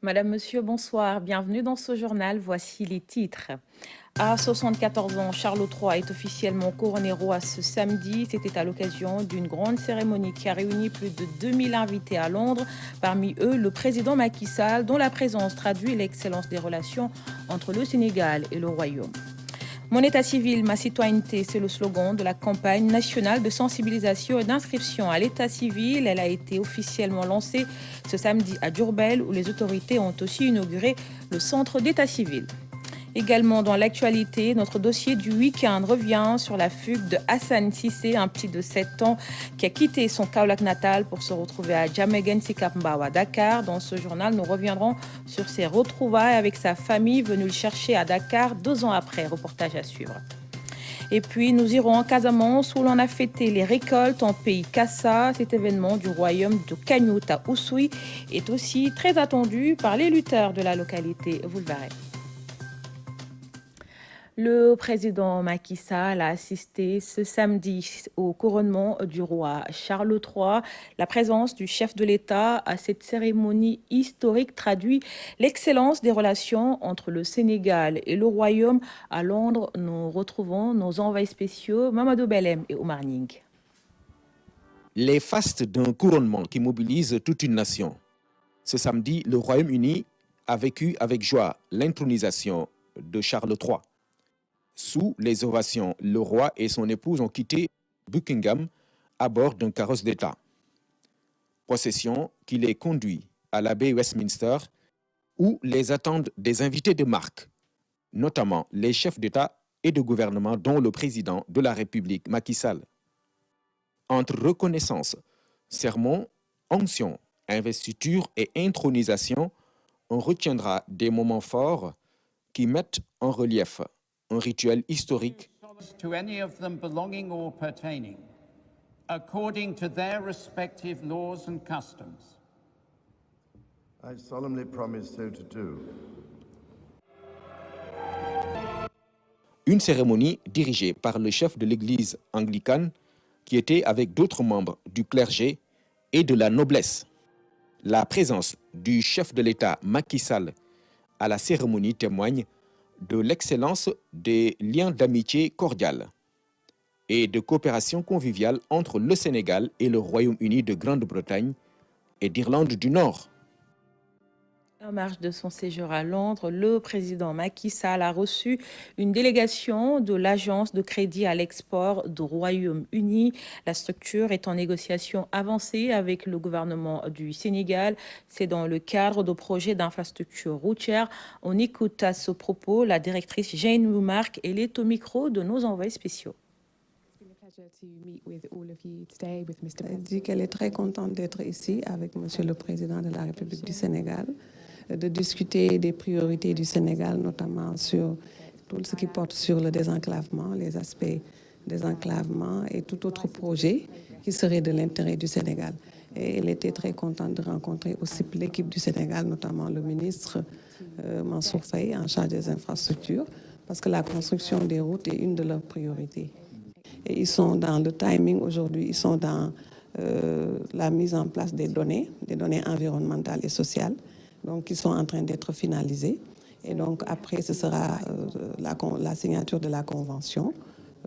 Madame, Monsieur, bonsoir. Bienvenue dans ce journal. Voici les titres. À 74 ans, Charles III est officiellement couronné roi ce samedi. C'était à l'occasion d'une grande cérémonie qui a réuni plus de 2000 invités à Londres. Parmi eux, le président Macky Sall, dont la présence traduit l'excellence des relations entre le Sénégal et le Royaume. Mon état civil, ma citoyenneté, c'est le slogan de la campagne nationale de sensibilisation et d'inscription à l'état civil. Elle a été officiellement lancée ce samedi à Diourbel, où les autorités ont aussi inauguré le centre d'état civil. Également dans l'actualité, notre dossier du week-end revient sur la fugue de Hassan Sissé, un petit de 7 ans qui a quitté son Kaolack natal pour se retrouver à Diamaguène Sicap Mbao à Dakar. Dans ce journal, nous reviendrons sur ses retrouvailles avec sa famille venue le chercher à Dakar 2 ans après. Reportage à suivre. Et puis, nous irons en Casamance où l'on a fêté les récoltes en pays Kassa. Cet événement du royaume de Kagnout à Oussouye est aussi très attendu par les lutteurs de la localité. Vous le verrez. Le président Macky Sall a assisté ce samedi au couronnement du roi Charles III. La présence du chef de l'État à cette cérémonie historique traduit l'excellence des relations entre le Sénégal et le Royaume. À Londres, nous retrouvons nos envoyés spéciaux Mamadou Belem et Omar Ning. Les fastes d'un couronnement qui mobilise toute une nation. Ce samedi, le Royaume-Uni a vécu avec joie l'intronisation de Charles III. Sous les ovations, le roi et son épouse ont quitté Buckingham à bord d'un carrosse d'État. Procession qui les conduit à l'abbaye Westminster, où les attendent des invités de marque, notamment les chefs d'État et de gouvernement, dont le président de la République, Macky Sall. Entre reconnaissance, sermon, onction, investiture et intronisation, on retiendra des moments forts qui mettent en relief un rituel historique. To any of them belonging or pertaining, according to their respective laws and customs. I solemnly promise so to do. Une cérémonie dirigée par le chef de l'église anglicane qui était avec d'autres membres du clergé et de la noblesse. La présence du chef de l'État Macky Sall à la cérémonie témoigne de l'excellence des liens d'amitié cordiale et de coopération conviviale entre le Sénégal et le Royaume-Uni de Grande-Bretagne et d'Irlande du Nord. En marge de son séjour à Londres, le président Macky Sall a reçu une délégation de l'Agence de crédit à l'export du Royaume-Uni. La structure est en négociation avancée avec le gouvernement du Sénégal. C'est dans le cadre de projets d'infrastructure routière. On écoute à ce propos la directrice Jane Newmark. Elle est au micro de nos envoyés spéciaux. Elle dit qu'elle est très contente d'être ici avec Monsieur le Président de la République du Sénégal, de discuter des priorités du Sénégal, notamment sur tout ce qui porte sur le désenclavement, les aspects désenclavement et tout autre projet qui serait de l'intérêt du Sénégal. Et elle était très contente de rencontrer aussi l'équipe du Sénégal, notamment le ministre Mansour Faye en charge des infrastructures, parce que la construction des routes est une de leurs priorités. Et ils sont dans le timing aujourd'hui, ils sont dans la mise en place des données environnementales et sociales, donc qui sont en train d'être finalisées. Et donc après, ce sera la signature de la convention.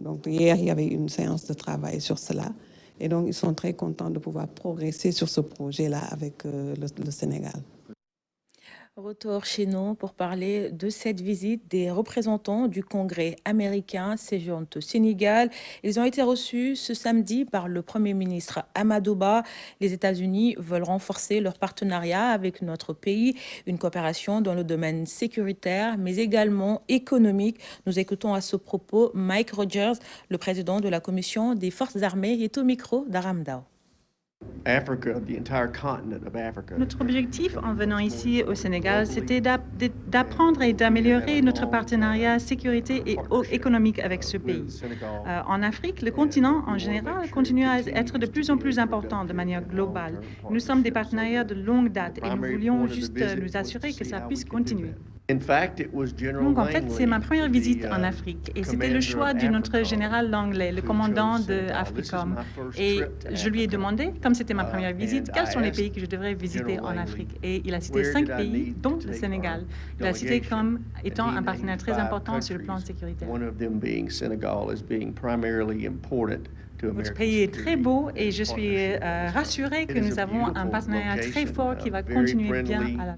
Donc hier, il y avait une séance de travail sur cela. Et donc ils sont très contents de pouvoir progresser sur ce projet-là avec le Sénégal. Retour chez nous pour parler de cette visite des représentants du Congrès américain séjournent au Sénégal. Ils ont été reçus ce samedi par le Premier ministre Amadou Ba. Les États-Unis veulent renforcer leur partenariat avec notre pays, une coopération dans le domaine sécuritaire, mais également économique. Nous écoutons à ce propos Mike Rogers, le président de la Commission des Forces armées, qui est au micro d'Aram Dao. Notre objectif en venant ici au Sénégal, c'était d'apprendre et d'améliorer notre partenariat sécurité et économique avec ce pays. En Afrique, le continent en général continue à être de plus en plus important de manière globale. Nous sommes des partenaires de longue date et nous voulions juste nous assurer que ça puisse continuer. Donc, en fait, c'est ma première visite en Afrique et c'était le choix de notre général Langley, le commandant de AFRICOM. Et je lui ai demandé, comme c'était ma première visite, quels sont les pays que je devrais visiter en Afrique. Et il a cité 5 pays, dont le Sénégal. Il a cité comme étant un partenaire très important sur le plan sécuritaire. Votre pays est très beau et je suis rassurée que nous avons un partenariat très fort qui va continuer bien à la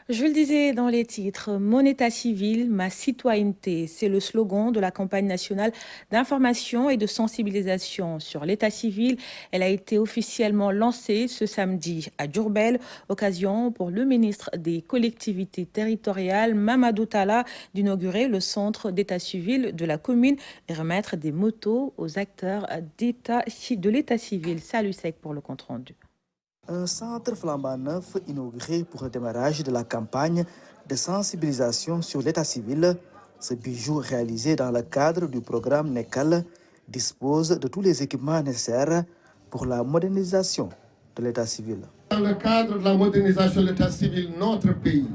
Je le disais dans les titres, mon état civil, ma citoyenneté, c'est le slogan de la campagne nationale d'information et de sensibilisation sur l'état civil. Elle a été officiellement lancée ce samedi à Diourbel, occasion pour le ministre des collectivités territoriales, Mamadou Talla, d'inaugurer le centre d'état civil de la commune et remettre des motos aux acteurs de l'état civil. Salut Sec pour le compte rendu. Un centre flambant neuf inauguré pour le démarrage de la campagne de sensibilisation sur l'état civil. Ce bijou réalisé dans le cadre du programme NECAL dispose de tous les équipements nécessaires pour la modernisation de l'état civil. Dans le cadre de la modernisation de l'état civil de notre pays,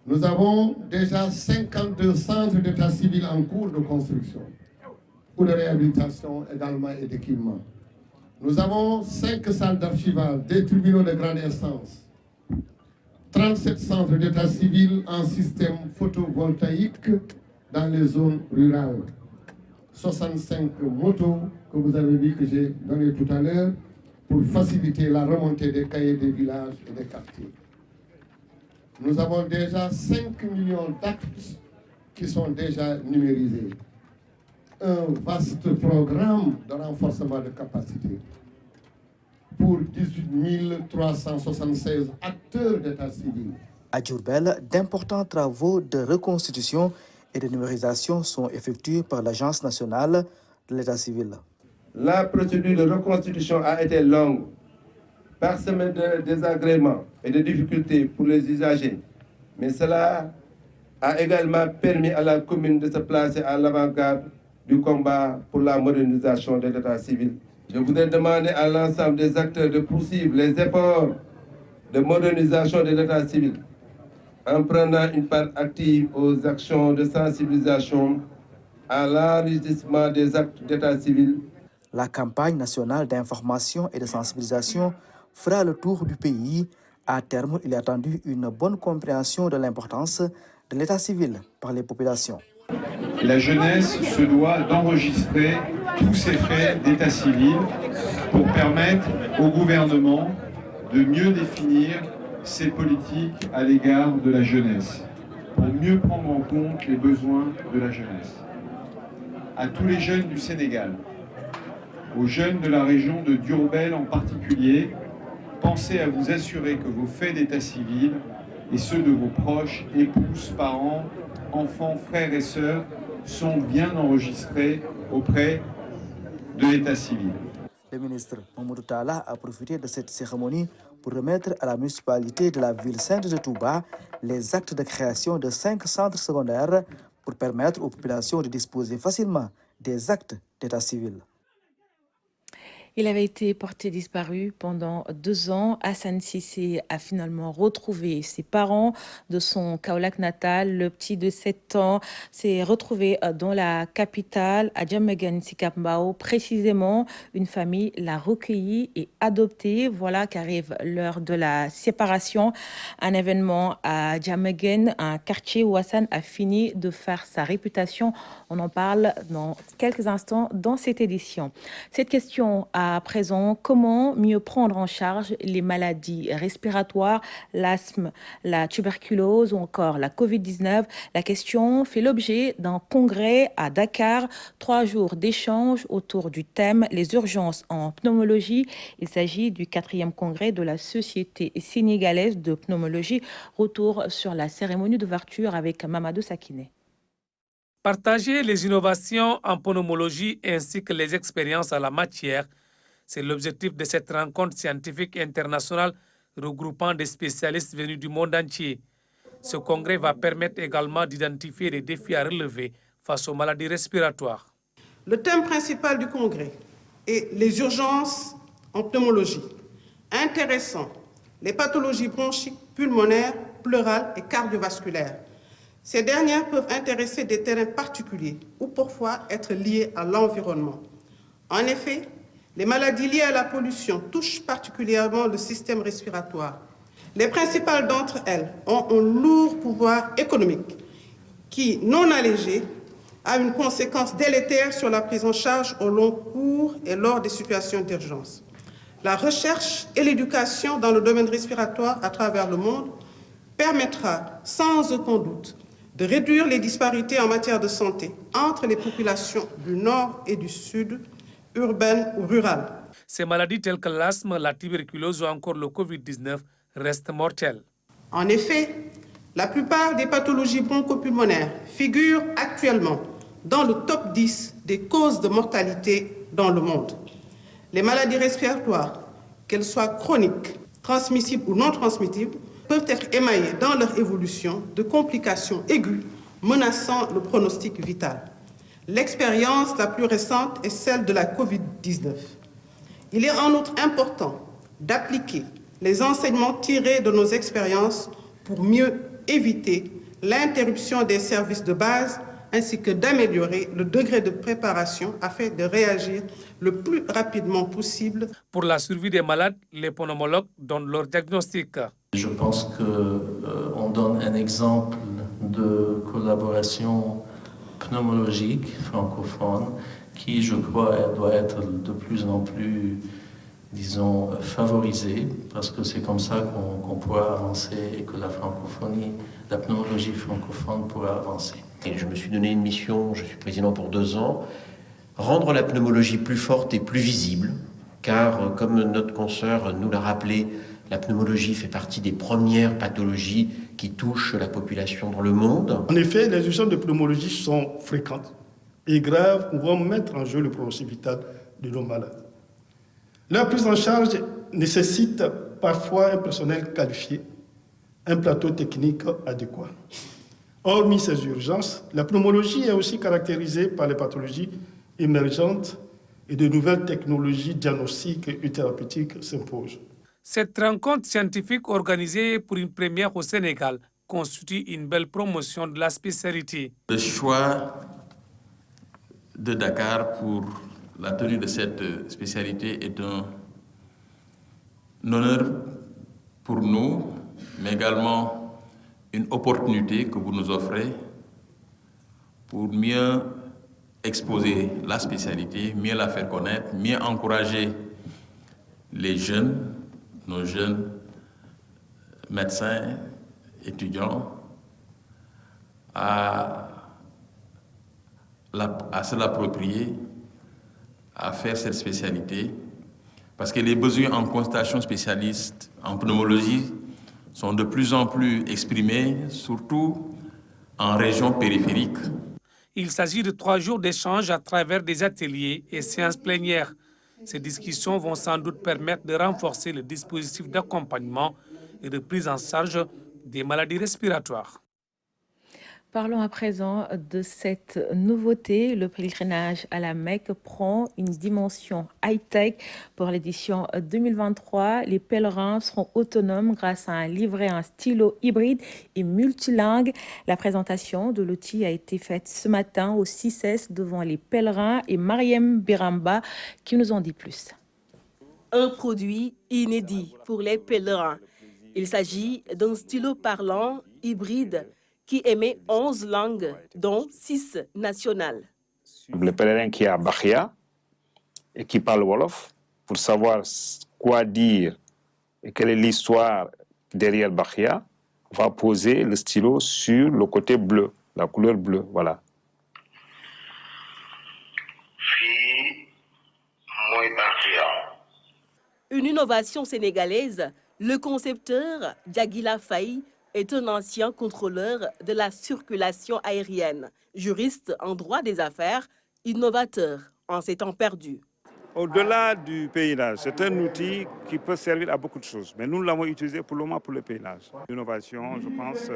nous avons déjà 52 centres d'état civil en cours de construction ou de réhabilitation également et d'équipement. Nous avons 5 salles d'archivage, des tribunaux de grande instance, 37 centres d'état civil en système photovoltaïque dans les zones rurales, 65 motos que vous avez vu que j'ai donné tout à l'heure pour faciliter la remontée des cahiers des villages et des quartiers. Nous avons déjà 5 millions d'actes qui sont déjà numérisés. Un vaste programme de renforcement de capacité pour 18 376 acteurs d'état civil. À Diourbel, d'importants travaux de reconstitution et de numérisation sont effectués par l'Agence nationale de l'état civil. La procédure de reconstitution a été longue, parsemée de désagréments et de difficultés pour les usagers, mais cela a également permis à la commune de se placer à l'avant-garde du combat pour la modernisation de l'état civil. Je voudrais demander à l'ensemble des acteurs de poursuivre les efforts de modernisation de l'état civil en prenant une part active aux actions de sensibilisation à l'enrichissement des actes d'état civil. La campagne nationale d'information et de sensibilisation fera le tour du pays. À terme, il est attendu une bonne compréhension de l'importance de l'état civil par les populations. La jeunesse se doit d'enregistrer tous ces faits d'état civil pour permettre au gouvernement de mieux définir ses politiques à l'égard de la jeunesse, pour mieux prendre en compte les besoins de la jeunesse. À tous les jeunes du Sénégal, aux jeunes de la région de Diourbel en particulier, pensez à vous assurer que vos faits d'état civil et ceux de vos proches, épouses, parents, enfants, frères et sœurs sont bien enregistrés auprès de l'état civil. Le ministre Mamadou Talla a profité de cette cérémonie pour remettre à la municipalité de la ville sainte de Touba les actes de création de 5 centres secondaires pour permettre aux populations de disposer facilement des actes d'état civil. Il avait été porté disparu pendant 2 ans. Hassan Cissé a finalement retrouvé ses parents de son Kaolack natal. Le petit de 7 ans s'est retrouvé dans la capitale, à Diamaguène, Sicap Mbao. Précisément, une famille l'a recueilli et adopté. Voilà qu'arrive l'heure de la séparation. Un événement à Diamaguène, un quartier où Hassan a fini de faire sa réputation. On en parle dans quelques instants dans cette édition. Cette question à présent, comment mieux prendre en charge les maladies respiratoires, l'asthme, la tuberculose ou encore la Covid-19? La question fait l'objet d'un congrès à Dakar, 3 jours d'échange autour du thème les urgences en pneumologie. Il s'agit du 4e congrès de la Société sénégalaise de pneumologie. Retour sur la cérémonie d'ouverture avec Mamadou Sakiné. Partager les innovations en pneumologie ainsi que les expériences en la matière, c'est l'objectif de cette rencontre scientifique internationale regroupant des spécialistes venus du monde entier. Ce congrès va permettre également d'identifier les défis à relever face aux maladies respiratoires. Le thème principal du congrès est les urgences en pneumologie, intéressant les pathologies bronchiques, pulmonaires, pleurales et cardiovasculaires. Ces dernières peuvent intéresser des terrains particuliers ou parfois être liées à l'environnement. En effet, les maladies liées à la pollution touchent particulièrement le système respiratoire. Les principales d'entre elles ont un lourd pouvoir économique qui, non allégé, a une conséquence délétère sur la prise en charge au long cours et lors des situations d'urgence. La recherche et l'éducation dans le domaine respiratoire à travers le monde permettra sans aucun doute de réduire les disparités en matière de santé entre les populations du Nord et du Sud, urbaines ou rurales. Ces maladies telles que l'asthme, la tuberculose ou encore le Covid-19 restent mortelles. En effet, la plupart des pathologies bronchopulmonaires figurent actuellement dans le top 10 des causes de mortalité dans le monde. Les maladies respiratoires, qu'elles soient chroniques, transmissibles ou non transmissibles, peuvent être émaillées dans leur évolution de complications aiguës menaçant le pronostic vital. L'expérience la plus récente est celle de la Covid-19. Il est en outre important d'appliquer les enseignements tirés de nos expériences pour mieux éviter l'interruption des services de base ainsi que d'améliorer le degré de préparation afin de réagir le plus rapidement possible. Pour la survie des malades, les pneumologues donnent leur diagnostic. Je pense qu'on donne un exemple de collaboration pneumologique francophone qui, je crois, doit être de plus en plus, disons, favorisée, parce que c'est comme ça qu'on pourra avancer et que la francophonie, la pneumologie francophone pourra avancer. Et je me suis donné une mission, je suis président pour 2 ans, rendre la pneumologie plus forte et plus visible, car comme notre consoeur nous l'a rappelé, la pneumologie fait partie des premières pathologies qui touchent la population dans le monde. En effet, les urgences de pneumologie sont fréquentes et graves, pouvant mettre en jeu le pronostic vital de nos malades. Leur prise en charge nécessite parfois un personnel qualifié, un plateau technique adéquat. Hormis ces urgences, la pneumologie est aussi caractérisée par les pathologies émergentes et de nouvelles technologies diagnostiques et thérapeutiques s'imposent. Cette rencontre scientifique organisée pour une première au Sénégal constitue une belle promotion de la spécialité. Le choix de Dakar pour la tenue de cette spécialité est un honneur pour nous, mais également une opportunité que vous nous offrez pour mieux exposer la spécialité, mieux la faire connaître, mieux encourager les jeunes, nos jeunes médecins, étudiants, à se l'approprier, à faire cette spécialité, parce que les besoins en consultation spécialiste en pneumologie sont de plus en plus exprimés, surtout en région périphérique. Il s'agit de 3 jours d'échange à travers des ateliers et séances plénières. Ces discussions vont sans doute permettre de renforcer le dispositif d'accompagnement et de prise en charge des maladies respiratoires. Parlons à présent de cette nouveauté. Le pèlerinage à la Mecque prend une dimension high-tech. Pour l'édition 2023, les pèlerins seront autonomes grâce à un livret, un stylo hybride et multilingue. La présentation de l'outil a été faite ce matin au CICES devant les pèlerins et Mariem Biramba qui nous en dit plus. Un produit inédit pour les pèlerins. Il s'agit d'un stylo parlant hybride qui émet 11 langues, dont 6 nationales. Le pèlerin qui est à Bakhia et qui parle Wolof, pour savoir quoi dire et quelle est l'histoire derrière Bakhia, va poser le stylo sur le côté bleu, la couleur bleue, voilà. Une innovation sénégalaise, le concepteur Diaguila Faye est un ancien contrôleur de la circulation aérienne, juriste en droit des affaires, innovateur en ces temps perdus. Au-delà du pèlerinage, c'est un outil qui peut servir à beaucoup de choses, mais nous l'avons utilisé pour le moment pour le pèlerinage. L'innovation, je pense,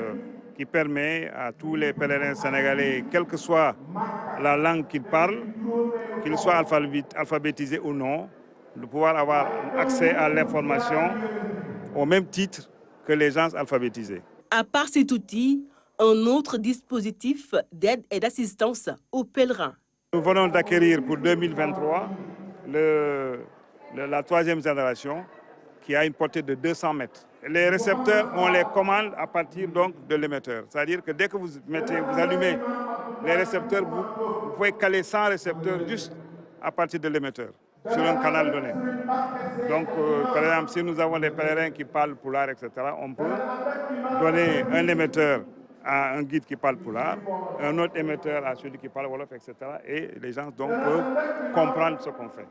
qui permet à tous les pèlerins sénégalais, quelle que soit la langue qu'ils parlent, qu'ils soient alphabétisés ou non, de pouvoir avoir accès à l'information au même titre que les gens alphabétisés. À part cet outil, un autre dispositif d'aide et d'assistance aux pèlerins. Nous venons d'acquérir pour 2023 la 3e génération qui a une portée de 200 mètres. Les récepteurs, on les commande à partir donc de l'émetteur. C'est-à-dire que dès que vous allumez les récepteurs, vous pouvez caler 100 récepteurs juste à partir de l'émetteur sur un canal donné. Donc, par exemple, si nous avons des pèlerins qui parlent Pulaar, etc., on peut donner un émetteur à un guide qui parle Pulaar, un autre émetteur à celui qui parle Wolof, etc. Et les gens donc peuvent comprendre ce qu'on fait.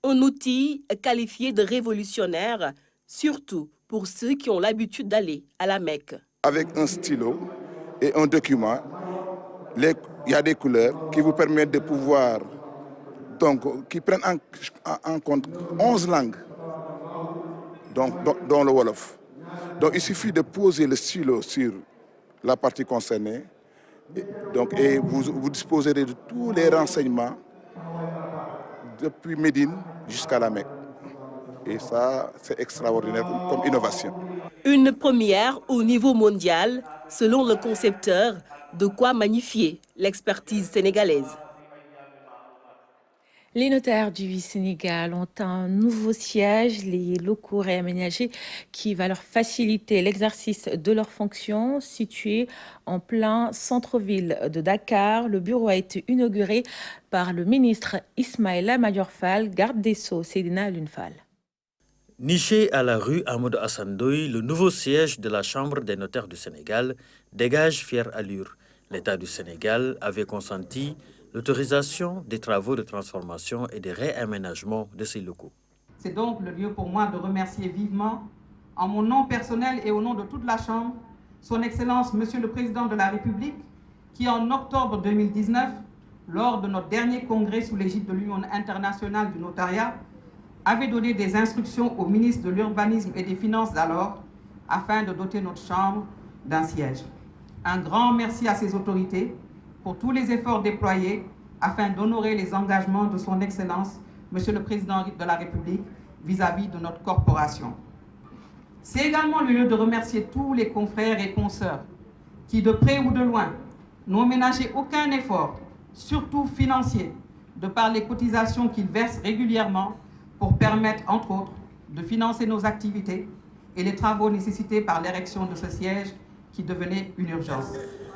Un outil qualifié de révolutionnaire, surtout pour ceux qui ont l'habitude d'aller à la Mecque. Avec un stylo et un document, il y a des couleurs qui vous permettent de pouvoir, donc, qui prennent en compte 11 langues, donc, dont le Wolof. Donc il suffit de poser le stylo sur la partie concernée, et vous disposerez de tous les renseignements depuis Médine jusqu'à la Mecque. Et ça, c'est extraordinaire comme innovation. Une première au niveau mondial, selon le concepteur, de quoi magnifier l'expertise sénégalaise. Les notaires du Sénégal ont un nouveau siège, les locaux réaménagés qui va leur faciliter l'exercice de leurs fonctions. Situé en plein centre-ville de Dakar, le bureau a été inauguré par le ministre Ismaïla Madior Fall, garde des Sceaux, Seydina Alioune Fall. Niché à la rue Amadou Hassan Ndoye, le nouveau siège de la Chambre des notaires du Sénégal dégage fière allure. L'État du Sénégal avait consenti l'autorisation des travaux de transformation et de réaménagement de ces locaux. C'est donc le lieu pour moi de remercier vivement, en mon nom personnel et au nom de toute la Chambre, Son Excellence Monsieur le Président de la République, qui en octobre 2019, lors de notre dernier congrès sous l'égide de l'Union internationale du notariat, avait donné des instructions au ministre de l'Urbanisme et des Finances d'alors, afin de doter notre Chambre d'un siège. Un grand merci à ces autorités pour tous les efforts déployés afin d'honorer les engagements de son Excellence, Monsieur le Président de la République, vis-à-vis de notre corporation. C'est également le lieu de remercier tous les confrères et consoeurs qui, de près ou de loin, n'ont ménagé aucun effort, surtout financier, de par les cotisations qu'ils versent régulièrement pour permettre, entre autres, de financer nos activités et les travaux nécessités par l'érection de ce siège qui devenait une urgence.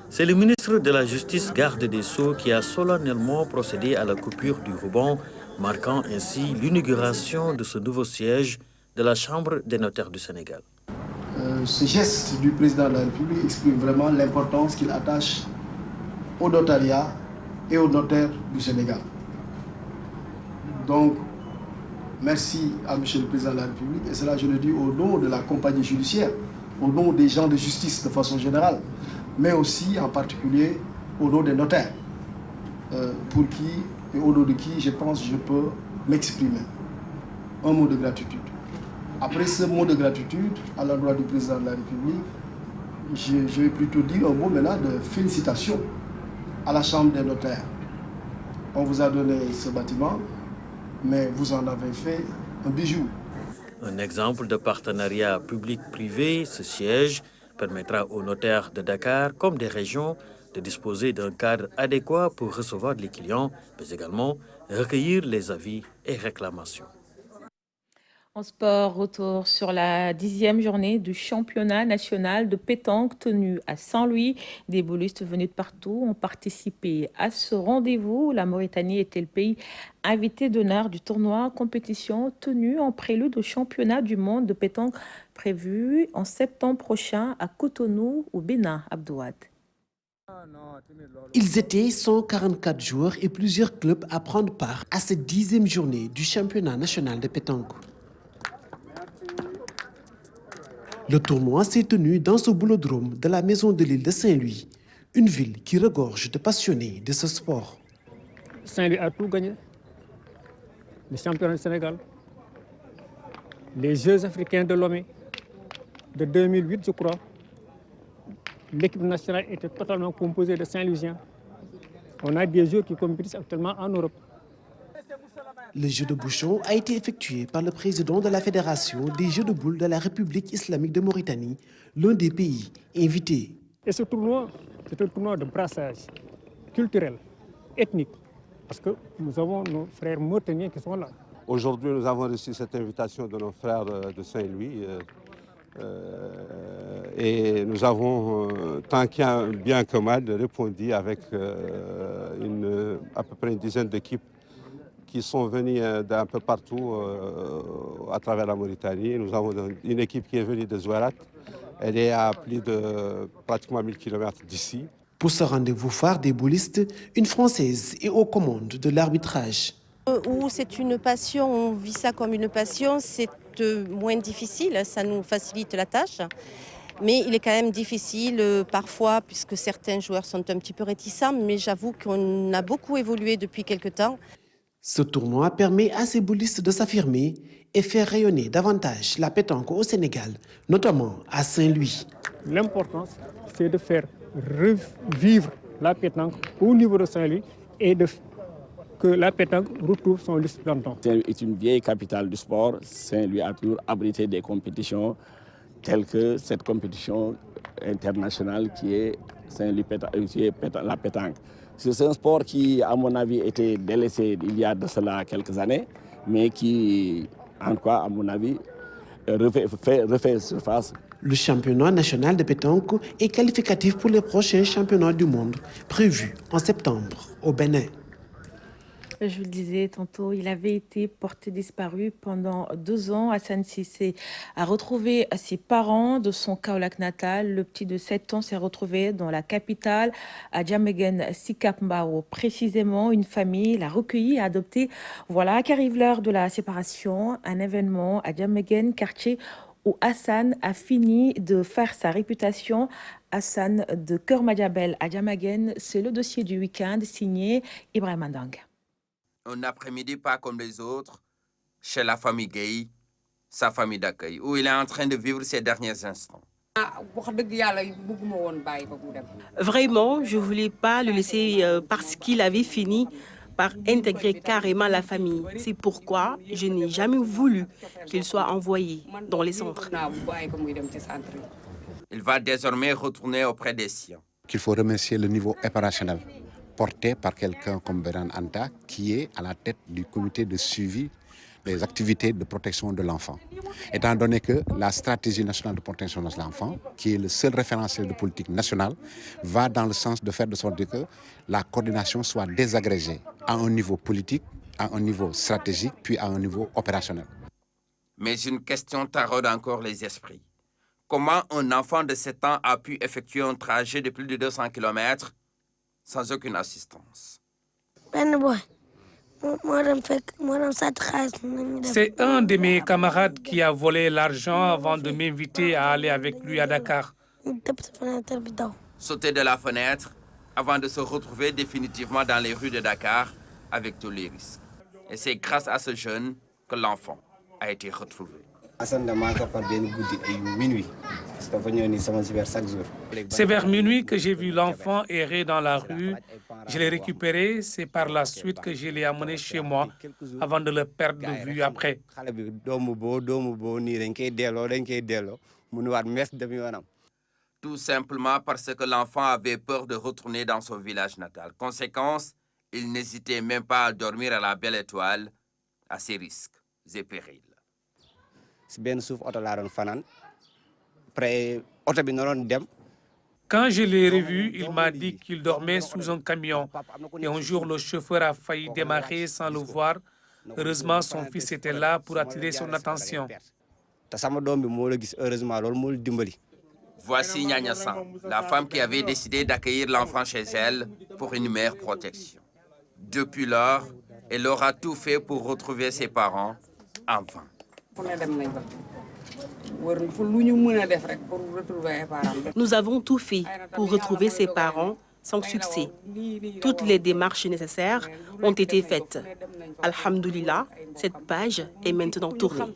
C'est le ministre de la Justice, garde des Sceaux, qui a solennellement procédé à la coupure du ruban, marquant ainsi l'inauguration de ce nouveau siège de la Chambre des notaires du Sénégal. Ce geste du président de la République exprime vraiment l'importance qu'il attache au notariat et aux notaires du Sénégal. Donc, merci à M. le Président de la République, et cela je le dis au nom de la compagnie judiciaire, au nom des gens de justice de façon générale, mais aussi en particulier au nom des notaires, pour qui et au nom de qui je pense que je peux m'exprimer. Un mot de gratitude. Après ce mot de gratitude à l'endroit du Président de la République, je vais plutôt dire un mot maintenant de félicitations à la Chambre des notaires. On vous a donné ce bâtiment, mais vous en avez fait un bijou. Un exemple de partenariat public-privé, ce siège permettra aux notaires de Dakar comme des régions de disposer d'un cadre adéquat pour recevoir les clients, mais également recueillir les avis et réclamations. En sport, retour sur la 10e journée du championnat national de pétanque tenu à Saint-Louis. Des bolistes venus de partout ont participé à ce rendez-vous. La Mauritanie était le pays invité d'honneur du tournoi, compétition tenue en prélude au championnat du monde de pétanque prévu en septembre prochain à Cotonou, au Bénin. Abdouad. Ils étaient 144 joueurs et plusieurs clubs à prendre part à cette 10e journée du championnat national de pétanque. Le tournoi s'est tenu dans ce boulodrome de la maison de l'île de Saint-Louis, une ville qui regorge de passionnés de ce sport. Saint-Louis a tout gagné. Le championnat du Sénégal, les Jeux africains de Lomé de 2008, je crois. L'équipe nationale était totalement composée de Saint-Louisiens. On a des joueurs qui compétissent actuellement en Europe. Le jeu de bouchon a été effectué par le président de la Fédération des Jeux de boules de la République islamique de Mauritanie, l'un des pays invités. Et ce tournoi, c'est un tournoi de brassage culturel, ethnique, parce que nous avons nos frères mauritaniens qui sont là. Aujourd'hui, nous avons reçu cette invitation de nos frères de Saint-Louis et nous avons, tant bien que mal, répondu avec à peu près une dizaine d'équipes qui sont venus d'un peu partout à travers la Mauritanie. Nous avons une équipe qui est venue de Zouarat. Elle est à plus de pratiquement 1000 km d'ici. Pour ce rendez-vous phare des boulistes, une Française est aux commandes de l'arbitrage. Où c'est une passion, on vit ça comme une passion, c'est moins difficile, ça nous facilite la tâche. Mais il est quand même difficile parfois, puisque certains joueurs sont un petit peu réticents, mais j'avoue qu'on a beaucoup évolué depuis quelque temps. Ce tournoi permet à ces boulistes de s'affirmer et faire rayonner davantage la pétanque au Sénégal, notamment à Saint-Louis. L'important, c'est de faire revivre la pétanque au niveau de Saint-Louis et que la pétanque retrouve son lustre d'antan. Saint-Louis est une vieille capitale du sport. Saint-Louis a toujours abrité des compétitions telles que cette compétition internationale qui est Saint-Louis, la pétanque. C'est un sport qui, à mon avis, était délaissé il y a de cela quelques années, mais qui, en quoi, à mon avis, refait surface. Le championnat national de pétanque est qualificatif pour les prochains championnats du monde, prévus en septembre au Bénin. Je vous le disais tantôt, il avait été porté disparu pendant 2 ans. Hassan Cissé a retrouvé ses parents de son Kaolack natal. Le petit de 7 ans s'est retrouvé dans la capitale, à Diamaguène, Sicap Mbao. Précisément, une famille l'a recueilli et adopté. Voilà qu'arrive l'heure de la séparation. Un événement à Diamaguène, quartier où Hassan a fini de faire sa réputation. Hassan de Keur Madiabel à Diamaguène, c'est le dossier du week-end signé Ibrahim Andang. Un après-midi pas comme les autres, chez la famille Gueye, sa famille d'accueil, où il est en train de vivre ses derniers instants. Vraiment, je ne voulais pas le laisser parce qu'il avait fini par intégrer carrément la famille. C'est pourquoi je n'ai jamais voulu qu'il soit envoyé dans les centres. Il va désormais retourner auprès des siens. Il faut remercier le niveau opérationnel porté par quelqu'un comme Beran Anta, qui est à la tête du comité de suivi des activités de protection de l'enfant. Étant donné que la stratégie nationale de protection de l'enfant, qui est le seul référentiel de politique nationale, va dans le sens de faire de sorte que la coordination soit désagrégée à un niveau politique, à un niveau stratégique, puis à un niveau opérationnel. Mais une question taraude encore les esprits. Comment un enfant de 7 ans a pu effectuer un trajet de plus de 200 km sans aucune assistance? C'est un de mes camarades qui a volé l'argent avant de m'inviter à aller avec lui à Dakar. Sauter de la fenêtre avant de se retrouver définitivement dans les rues de Dakar avec tous les risques. Et c'est grâce à ce jeune que l'enfant a été retrouvé. C'est vers minuit que j'ai vu l'enfant errer dans la rue. Je l'ai récupéré, c'est par la suite que je l'ai amené chez moi avant de le perdre de vue après. Tout simplement parce que l'enfant avait peur de retourner dans son village natal. Conséquence, il n'hésitait même pas à dormir à la Belle Étoile, à ses risques et périls. Quand je l'ai revu, il m'a dit qu'il dormait sous un camion. Et un jour, le chauffeur a failli démarrer sans le voir. Heureusement, son fils était là pour attirer son attention. Voici Nyanya San, la femme qui avait décidé d'accueillir l'enfant chez elle pour une meilleure protection. Depuis lors, elle aura tout fait pour retrouver ses parents en vain. Nous avons tout fait pour retrouver ses parents sans succès. Toutes les démarches nécessaires ont été faites. Alhamdoulilah, cette page est maintenant tournée.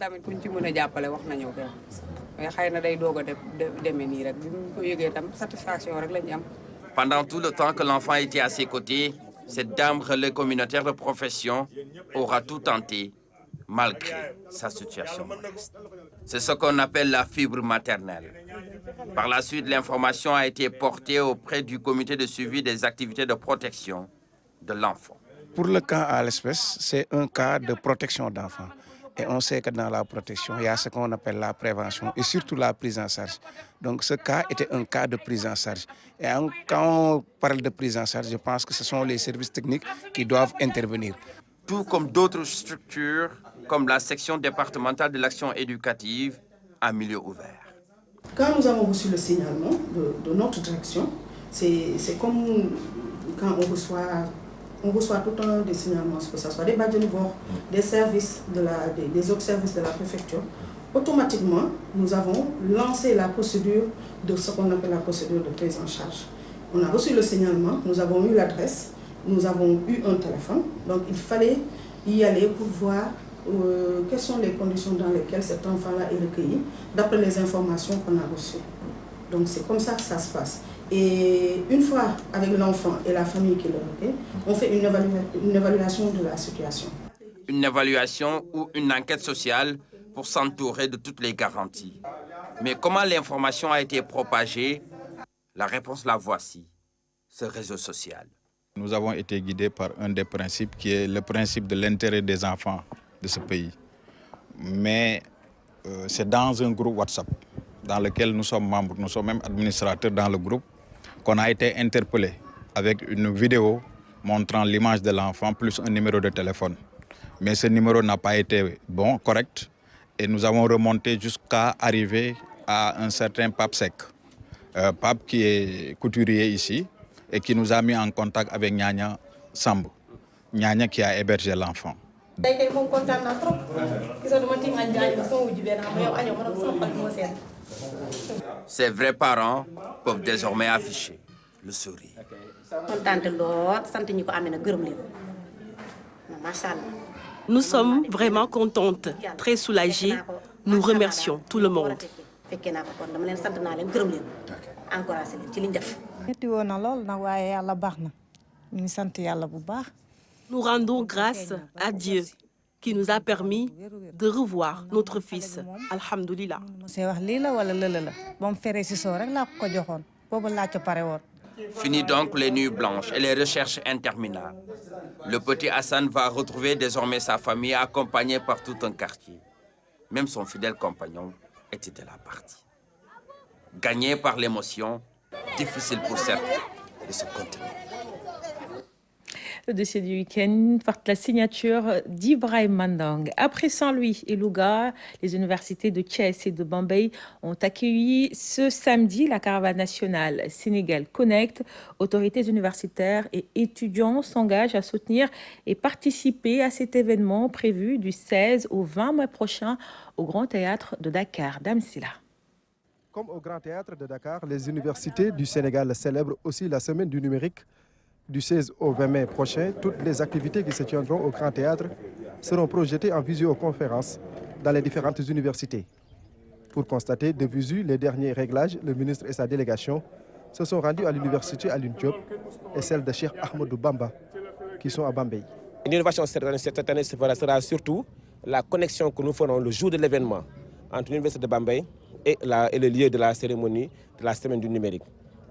Pendant tout le temps que l'enfant était à ses côtés, Cette dame relais communautaire de profession aura tout tenté, malgré sa situation modeste. C'est ce qu'on appelle la fibre maternelle. Par la suite, l'information a été portée auprès du comité de suivi des activités de protection de l'enfant. Pour le cas à l'espèce, c'est un cas de protection d'enfants. Et on sait que dans la protection, il y a ce qu'on appelle la prévention et surtout la prise en charge. Donc ce cas était un cas de prise en charge. Et quand on parle de prise en charge, je pense que ce sont les services techniques qui doivent intervenir. Tout comme d'autres structures, comme la section départementale de l'action éducative à milieu ouvert. Quand nous avons reçu le signalement de notre direction, c'est comme quand on reçoit tout un des signalements, que ce soit des badges de bord, des services des autres services de la préfecture. Automatiquement, nous avons lancé la procédure de ce qu'on appelle la procédure de prise en charge. On a reçu le signalement, nous avons eu l'adresse, nous avons eu un téléphone, donc il fallait y aller pour voir quelles sont les conditions dans lesquelles cet enfant-là est recueilli, d'après les informations qu'on a reçues. Donc c'est comme ça que ça se passe. Et une fois avec l'enfant et la famille qui le recueille, on fait une évaluation de la situation. Une évaluation ou une enquête sociale pour s'entourer de toutes les garanties. Mais comment l'information a été propagée? La réponse la voici, ce réseau social. Nous avons été guidés par un des principes qui est le principe de l'intérêt des enfants de ce pays. Mais c'est dans un groupe WhatsApp dans lequel nous sommes membres, nous sommes même administrateurs dans le groupe, qu'on a été interpellé avec une vidéo montrant l'image de l'enfant plus un numéro de téléphone. Mais ce numéro n'a pas été correct, et nous avons remonté jusqu'à arriver à un certain Pape Sek. Pape qui est couturier ici et qui nous a mis en contact avec Nyanya Samb, Nyanya qui a hébergé l'enfant. Ses vrais parents peuvent désormais afficher le sourire. Nous sommes vraiment contentes, très soulagées. Nous remercions tout le monde. Nous rendons grâce à Dieu qui nous a permis de revoir notre fils. Alhamdulillah. Fini donc les nuits blanches et les recherches interminables. Le petit Hassan va retrouver désormais sa famille accompagné par tout un quartier. Même son fidèle compagnon était de la partie. Gagné par l'émotion, difficile pour certains de se contenir. Le dossier du week-end porte la signature d'Ibrahim Mandang. Après Saint-Louis et Louga, les universités de Thiès et de Bambey ont accueilli ce samedi la caravane nationale Sénégal Connect. Autorités universitaires et étudiants s'engagent à soutenir et participer à cet événement prévu du 16 au 20 mai prochain au Grand Théâtre de Dakar. Dame Silla. Comme au Grand Théâtre de Dakar, les universités du Sénégal célèbrent aussi la semaine du numérique. Du 16 au 20 mai prochain, toutes les activités qui se tiendront au Grand Théâtre seront projetées en visioconférence dans les différentes universités. Pour constater de visu les derniers réglages, le ministre et sa délégation se sont rendus à l'université Alioune Diop et celle de Cheikh Ahmadou Bamba, qui sont à Bambey. L'innovation cette année sera surtout la connexion que nous ferons le jour de l'événement entre l'université de Bambey et le lieu de la cérémonie de la semaine du numérique,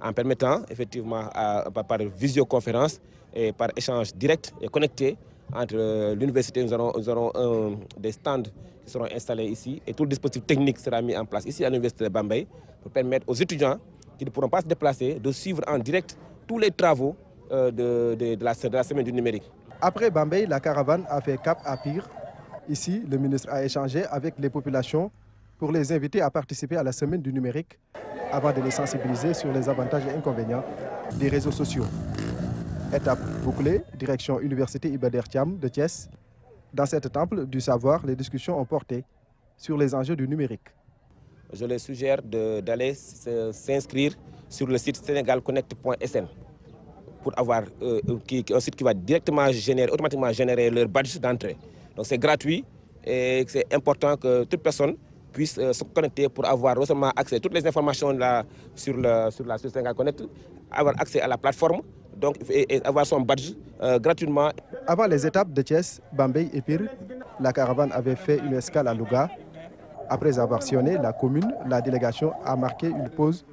en permettant effectivement par visioconférence et par échange direct et connecté entre l'université. Nous aurons des stands qui seront installés ici et tout le dispositif technique sera mis en place ici à l'université de Bambey pour permettre aux étudiants qui ne pourront pas se déplacer de suivre en direct tous les travaux de la semaine du numérique. Après Bambey, la caravane a fait cap à Pire. Ici, le ministre a échangé avec les populations pour les inviter à participer à la semaine du numérique avant de les sensibiliser sur les avantages et inconvénients des réseaux sociaux. Étape bouclée, direction Université Iba Der Thiam de Thiès. Dans cette temple du savoir, les discussions ont porté sur les enjeux du numérique. Je les suggère d'aller s'inscrire sur le site senegalconnect.sn pour avoir un site qui va automatiquement générer leur badge d'entrée. Donc c'est gratuit et c'est important que toute personne puisse se connecter pour avoir non seulement accès à toutes les informations là sur Sénégal Connect, avoir accès à la plateforme, donc, et avoir son badge gratuitement. Avant les étapes de Thiès, Bambey et Pire, la caravane avait fait une escale à Louga. Après avoir sillonné la commune, la délégation a marqué une pause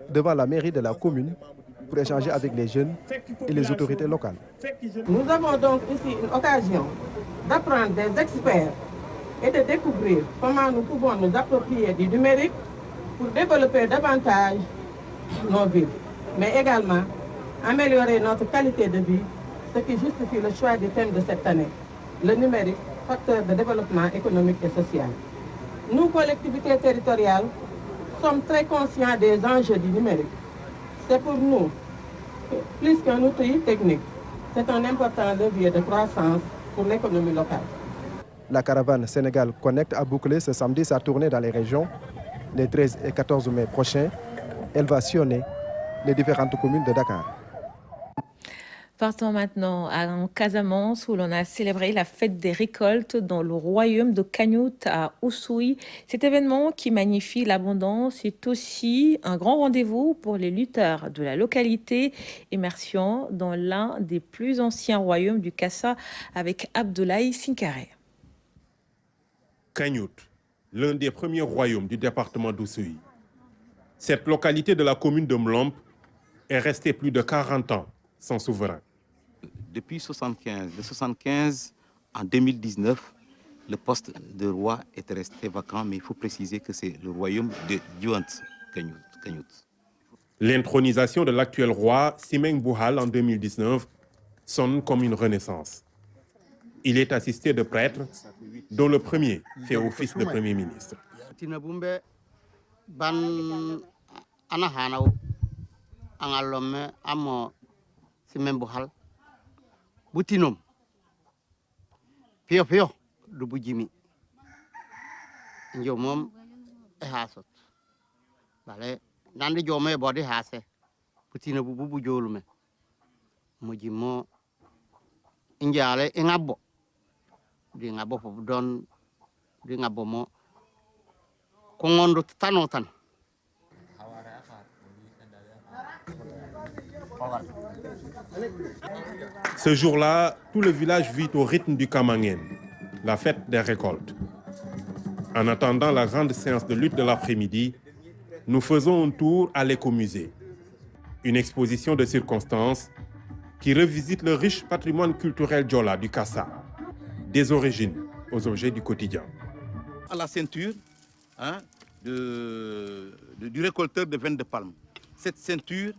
devant la mairie de la commune pour échanger avec les jeunes et les autorités locales. Nous avons donc ici une occasion d'apprendre des experts et de découvrir comment nous pouvons nous approprier du numérique pour développer davantage nos villes, mais également améliorer notre qualité de vie, ce qui justifie le choix du thème de cette année, le numérique, facteur de développement économique et social. Nous, collectivités territoriales, sommes très conscients des enjeux du numérique. C'est pour nous, plus qu'un outil technique, c'est un important levier de croissance pour l'économie locale. La caravane Sénégal Connect a bouclé ce samedi sa tournée dans les régions. Les 13 et 14 mai prochains, elle va sillonner les différentes communes de Dakar. Partons maintenant en Casamance où l'on a célébré la fête des récoltes dans le royaume de Kagnout à Oussouye. Cet événement qui magnifie l'abondance est aussi un grand rendez-vous pour les lutteurs de la localité. Immersion dans l'un des plus anciens royaumes du Kassa avec Abdoulaye Sinkare. Kagnout, l'un des premiers royaumes du département d'Oussouye. Cette localité de la commune de Mlomp est restée plus de 40 ans sans souverain. Depuis 1975 en 2019, le poste de roi était resté vacant, mais il faut préciser que c'est le royaume de Diouant Kagnout. L'intronisation de l'actuel roi Simeng Bouhal en 2019 sonne comme une renaissance. Il est assisté de prêtres, dont le premier fait office de Premier ministre. Butinom pio pio du bujimi njomom e hasot bale nande jome bodi hase butina bu jolume mojimo injale ngabo di ngabo fo don di ngabo mo ko ngondo tanotan. Ce jour-là, tout le village vit au rythme du Kamangen, la fête des récoltes. En attendant la grande séance de lutte de l'après-midi, nous faisons un tour à l'écomusée. Une exposition de circonstances qui revisite le riche patrimoine culturel Djola du Kassa, des origines aux objets du quotidien. À la ceinture du récolteur de veines de palme. Cette ceinture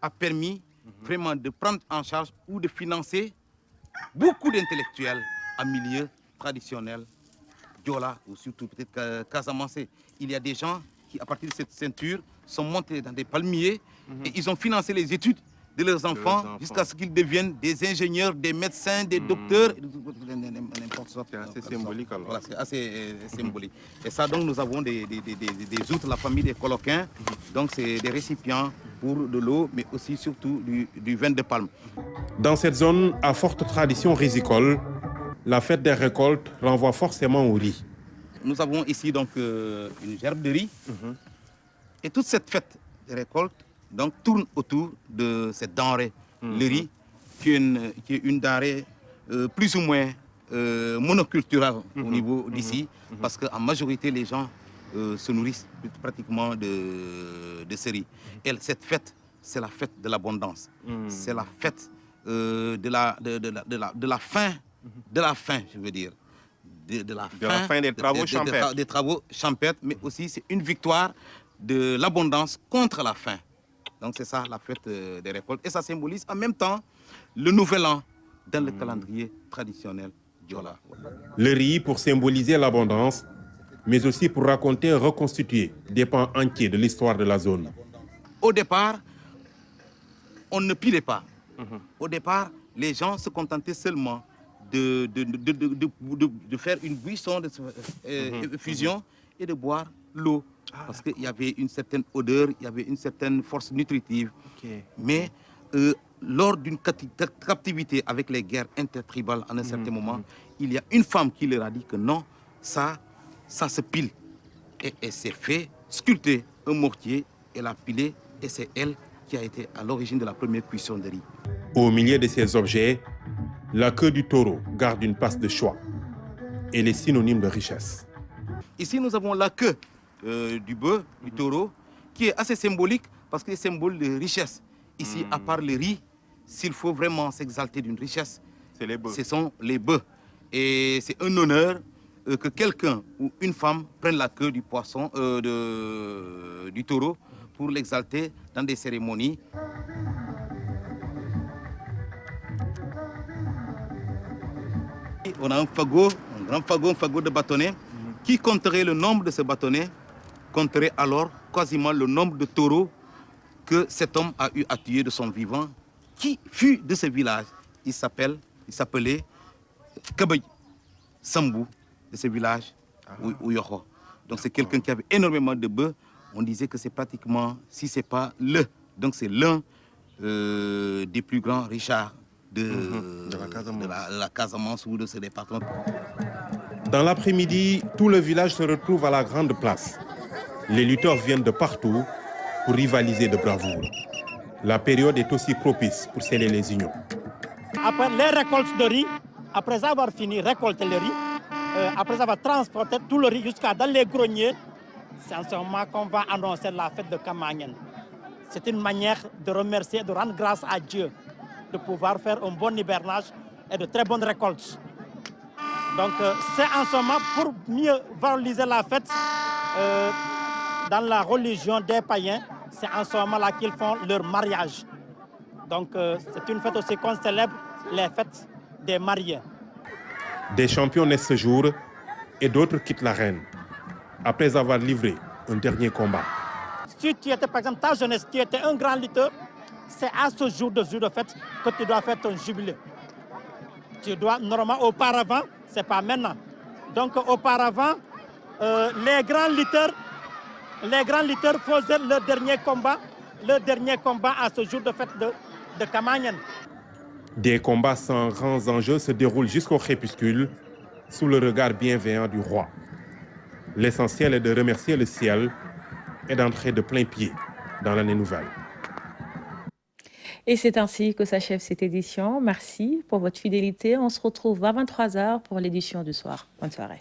a permis vraiment de prendre en charge ou de financer beaucoup d'intellectuels en milieu traditionnel, Diola ou surtout peut-être Casamancé. Il y a des gens qui, à partir de cette ceinture, sont montés dans des palmiers et ils ont financé les études de leurs enfants jusqu'à ce qu'ils deviennent des ingénieurs, des médecins, des docteurs, n'importe quoi. C'est assez symbolique alors. Voilà, c'est assez symbolique. Et ça, donc, nous avons des outres, la famille des coloquins, donc c'est des récipients pour de l'eau, mais aussi surtout du vin de palme. Dans cette zone à forte tradition risicole, la fête des récoltes renvoie forcément au riz. Nous avons ici donc une gerbe de riz, et toute cette fête des récoltes donc tourne autour de cette denrée, le riz, qui est une denrée plus ou moins monoculturelle au niveau d'ici, parce qu'en majorité les gens se nourrissent pratiquement de ce riz. Et cette fête, c'est la fête de l'abondance, c'est la fête de la faim, je veux dire, de la fin des travaux champêtres. Des travaux champêtres, mais aussi c'est une victoire de l'abondance contre la faim. Donc c'est ça la fête des récoltes. Et ça symbolise en même temps le nouvel an dans le calendrier traditionnel Diola. Le riz pour symboliser l'abondance, mais aussi pour raconter et reconstituer des pans entiers de l'histoire de la zone. Au départ, on ne pilait pas. Au départ, les gens se contentaient seulement de faire une buisson de fusion et de boire l'eau. Parce qu'il y avait une certaine odeur, il y avait une certaine force nutritive. Mais lors d'une captivité avec les guerres intertribales, à un certain moment, il y a une femme qui leur a dit que non, ça se pile. Et elle s'est fait sculpter un mortier, elle a pilé, et c'est elle qui a été à l'origine de la première cuisson de riz. Au milieu de ces objets, la queue du taureau garde une place de choix. Elle est synonyme de richesse. Ici, nous avons la queue du bœuf, du taureau, qui est assez symbolique parce que c'est symbole de richesse. Ici, à part le riz, s'il faut vraiment s'exalter d'une richesse, ce sont les bœufs. Et c'est un honneur que quelqu'un ou une femme prenne la queue du poisson, du taureau, pour l'exalter dans des cérémonies. On a un fagot, un grand fagot, un fagot de bâtonnets. Qui compterait le nombre de ce bâtonnet compterait alors quasiment le nombre de taureaux que cet homme a eu à tuer de son vivant, qui fut de ce village. Il s'appelait Kabay Sambou, de ce village Ouyoho. Donc c'est quelqu'un qui avait énormément de bœufs. On disait que c'est pratiquement, si ce n'est pas donc c'est l'un des plus grands richards de la Casamance ou de ce département. Dans l'après-midi, tout le village se retrouve à la grande place. Les lutteurs viennent de partout pour rivaliser de bravoure. La période est aussi propice pour sceller les unions. Après les récoltes de riz, après avoir fini de récolter le riz, après avoir transporté tout le riz jusqu'à dans les greniers, c'est en ce moment qu'on va annoncer la fête de Kamangen. C'est une manière de remercier, de rendre grâce à Dieu, de pouvoir faire un bon hivernage et de très bonnes récoltes. Donc c'est en ce moment pour mieux valoriser la fête dans la religion des païens, c'est en ce moment-là qu'ils font leur mariage. Donc c'est une fête aussi qu'on célèbre les fêtes des mariés. Des champions naissent ce jour et d'autres quittent l'arène après avoir livré un dernier combat. Si tu étais par exemple ta jeunesse, tu étais un grand lutteur, c'est à ce jour de fête que tu dois faire ton jubilé. Tu dois, normalement, auparavant, c'est pas maintenant. Donc, auparavant, les grands lutteurs faisaient leur dernier combat à ce jour de fête de Kamangen. Des combats sans grands enjeux se déroulent jusqu'au crépuscule, sous le regard bienveillant du roi. L'essentiel est de remercier le ciel et d'entrer de plein pied dans l'année nouvelle. Et c'est ainsi que s'achève cette édition. Merci pour votre fidélité. On se retrouve à 23h pour l'édition du soir. Bonne soirée.